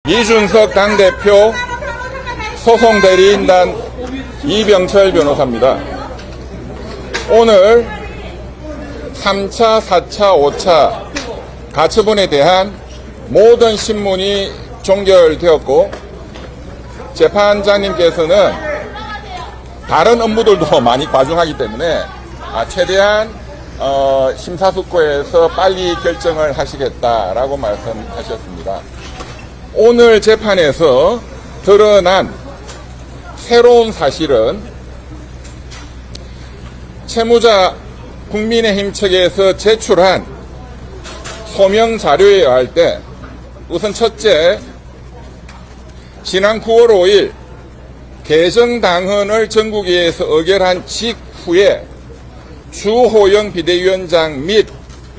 이준석 당대표 소송대리인단 이병철 변호사입니다. 오늘 3차, 4차, 5차 가처분에 대한 모든 신문이 종결되었고 재판장님께서는 다른 업무들도 많이 과중하기 때문에 최대한 심사숙고해서 빨리 결정을 하시겠다라고 말씀하셨습니다. 오늘 재판에서 드러난 새로운 사실은 채무자 국민의힘 측에서 제출한 소명 자료에 의할 때 우선 첫째, 지난 9월 5일 개정당헌을 전국위에서 의결한 직후에 주호영 비대위원장 및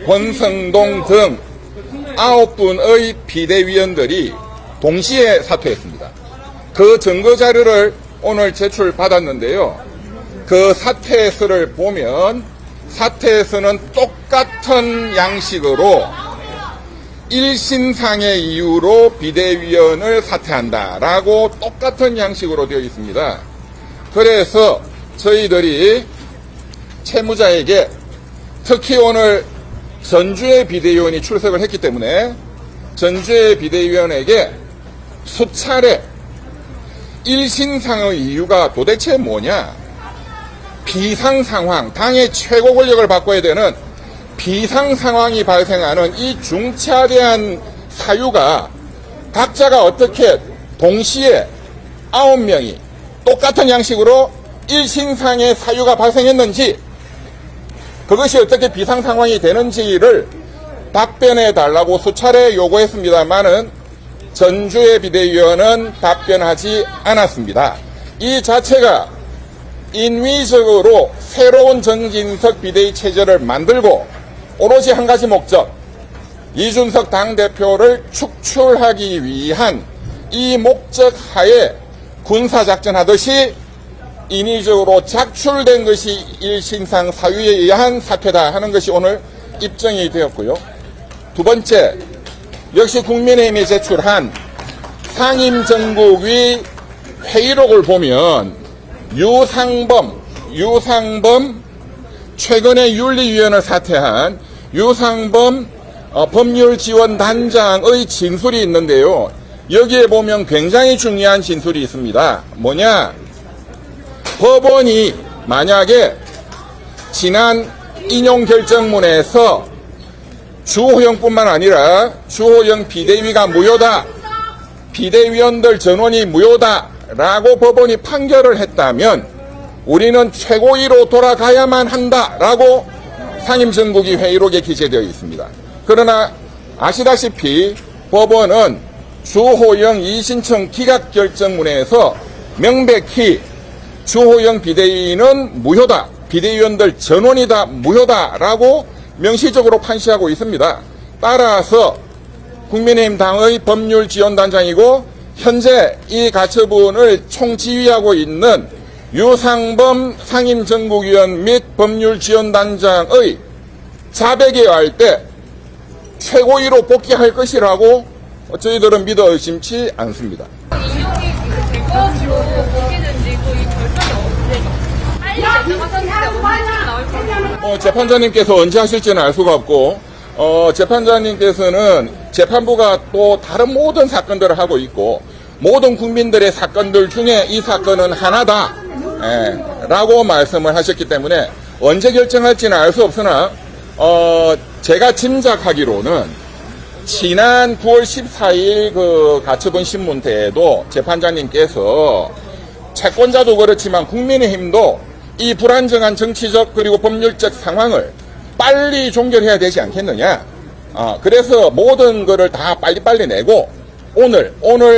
권성동 등 9분의 비대위원들이 동시에 사퇴했습니다. 그 증거자료를 오늘 제출받았는데요. 그 사퇴서를 보면 사퇴서는 똑같은 양식으로 1신상의 이유로 비대위원을 사퇴한다라고 똑같은 양식으로 되어 있습니다. 그래서 저희들이 채무자에게 특히 오늘 전주의 비대위원이 출석을 했기 때문에 전주의 비대위원에게 수차례 1신상의 이유가 도대체 뭐냐, 비상상황, 당의 최고 권력을 바꿔야 되는 비상상황이 발생하는 이 중차대한 사유가 각자가 어떻게 동시에 9명이 똑같은 양식으로 1신상의 사유가 발생했는지, 그것이 어떻게 비상상황이 되는지를 답변해 달라고 수차례 요구했습니다만은 전주의 비대위원은 답변하지 않았습니다. 이 자체가 인위적으로 새로운 정진석 비대위 체제를 만들고 오로지 한 가지 목적, 이준석 당대표를 축출하기 위한 이 목적 하에 군사작전 하듯이 인위적으로 작출된 것이 1신상 사유에 의한 사퇴다 하는 것이 오늘 입증이 되었고요. 두 번째, 역시 국민의힘이 제출한 상임정국위 회의록을 보면 유상범 최근에 윤리위원을 사퇴한 유상범 법률지원단장의 진술이 있는데요. 여기에 보면 굉장히 중요한 진술이 있습니다. 뭐냐? 법원이 만약에 지난 인용결정문에서 주호영뿐만 아니라 주호영 비대위가 무효다, 비대위원들 전원이 무효다라고 법원이 판결을 했다면 우리는 최고위로 돌아가야만 한다라고 상임정국위 회의록에 기재되어 있습니다. 그러나 아시다시피 법원은 주호영 이신청 기각결정문에서 명백히 주호영 비대위는 무효다, 비대위원들 전원이 다 무효다라고 명시적으로 판시하고 있습니다. 따라서 국민의힘 당의 법률지원단장이고 현재 이 가처분을 총지휘하고 있는 유상범 상임정국위원 및 법률지원단장의 자백에 의할 때 최고위로 복귀할 것이라고 저희들은 믿어 의심치 않습니다. 재판장님께서 언제 하실지는 알 수가 없고 재판장님께서는 재판부가 또 다른 모든 사건들을 하고 있고 모든 국민들의 사건들 중에 이 사건은 하나다 라고 말씀을 하셨기 때문에 언제 결정할지는 알 수 없으나 제가 짐작하기로는 지난 9월 14일 그 가처분 신문 때에도 재판장님께서 채권자도 그렇지만 국민의힘도 이 불안정한 정치적 그리고 법률적 상황을 빨리 종결해야 되지 않겠느냐. 그래서 모든 거를 다 빨리빨리 내고 오늘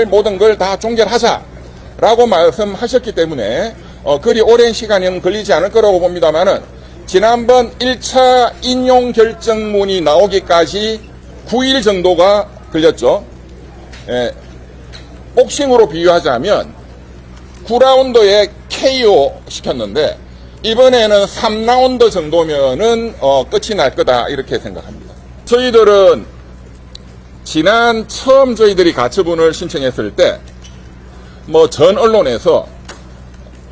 모든 걸 다 종결하자라고 말씀하셨기 때문에 그리 오랜 시간은 걸리지 않을 거라고 봅니다만은 지난번 1차 인용 결정문이 나오기까지 9일 정도가 걸렸죠. 복싱으로 비유하자면 9라운드에 KO 시켰는데 이번에는 3라운드 정도면은 끝이 날 거다 이렇게 생각합니다. 저희들은 지난 처음 저희들이 가처분을 신청했을 때 뭐 전 언론에서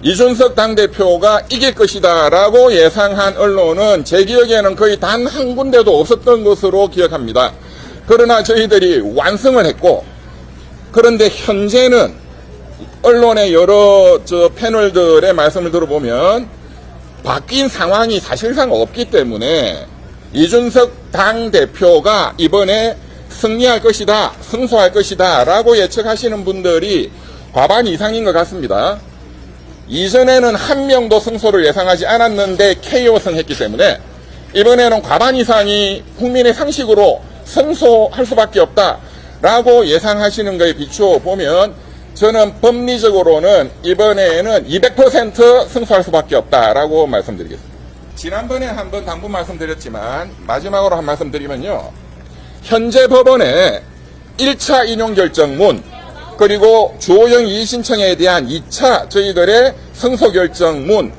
이준석 당대표가 이길 것이다 라고 예상한 언론은 제 기억에는 거의 단 한 군데도 없었던 것으로 기억합니다. 그러나 저희들이 완승을 했고, 그런데 현재는 언론의 여러 패널들의 말씀을 들어보면 바뀐 상황이 사실상 없기 때문에 이준석 당대표가 이번에 승리할 것이다, 승소할 것이다 라고 예측하시는 분들이 과반 이상인 것 같습니다. 이전에는 한 명도 승소를 예상하지 않았는데 KO 승했기 때문에 이번에는 과반 이상이 국민의 상식으로 승소할 수밖에 없다라고 예상하시는 것에 비추어 보면 저는 법리적으로는 이번에는 200% 승소할 수밖에 없다라고 말씀드리겠습니다. 지난번에 한번 당부 말씀드렸지만 마지막으로 한 말씀 드리면요. 현재 법원의 1차 인용 결정문 그리고 주호영 이의신청에 대한 2차 저희들의 승소 결정문,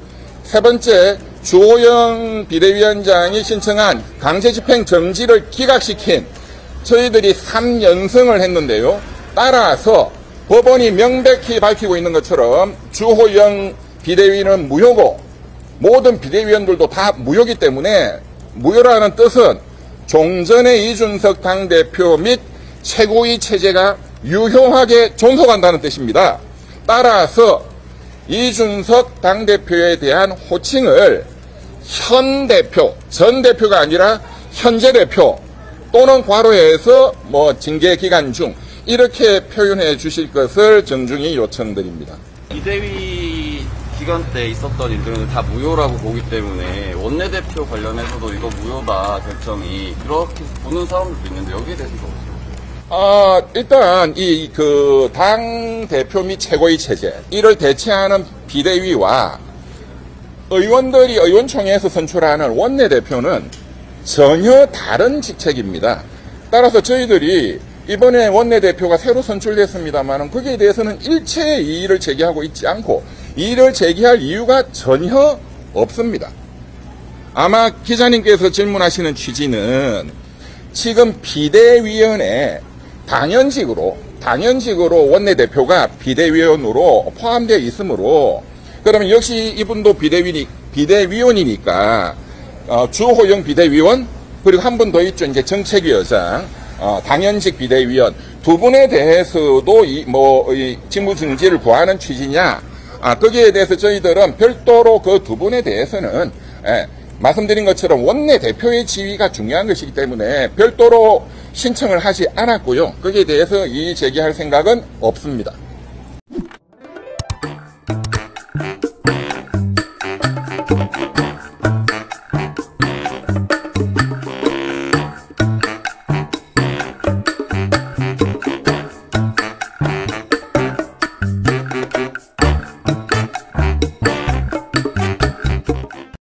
세 번째 주호영 비대위원장이 신청한 강제집행 정지를 기각시킨 저희들이 3연승을 했는데요. 따라서 법원이 명백히 밝히고 있는 것처럼 주호영 비대위는 무효고 모든 비대위원들도 다 무효이기 때문에 무효라는 뜻은 종전의 이준석 당대표 및 최고위 체제가 유효하게 존속한다는 뜻입니다. 따라서 이준석 당대표에 대한 호칭을 현 대표, 전 대표가 아니라 현재 대표 또는 괄호해서 징계 기간 중 이렇게 표현해 주실 것을 정중히 요청드립니다. 비대위 기간 때 있었던 일들은 다 무효라고 보기 때문에 원내대표 관련해서도 이거 무효다 결정이 그렇게 보는 사람들도 있는데 여기에 대해서도 어떻게 일단 당 대표 및 최고위 체제 이를 대체하는 비대위와 의원들이 의원총회에서 선출하는 원내대표는 전혀 다른 직책입니다. 따라서 저희들이 이번에 원내대표가 새로 선출됐습니다만 거기에 대해서는 일체의 이의를 제기하고 있지 않고 이의를 제기할 이유가 전혀 없습니다. 아마 기자님께서 질문하시는 취지는 지금 비대위원회 당연직으로 원내대표가 비대위원으로 포함되어 있으므로 그러면 역시 이분도 비대위원이니까 주호영 비대위원 그리고 한 분 더 있죠. 이제 정책위원장 당연직 비대위원 두 분에 대해서도 이 직무 정지를 구하는 취지냐? 거기에 대해서 저희들은 별도로 그 두 분에 대해서는 말씀드린 것처럼 원내대표의 지위가 중요한 것이기 때문에 별도로 신청을 하지 않았고요. 거기에 대해서 이의 제기할 생각은 없습니다.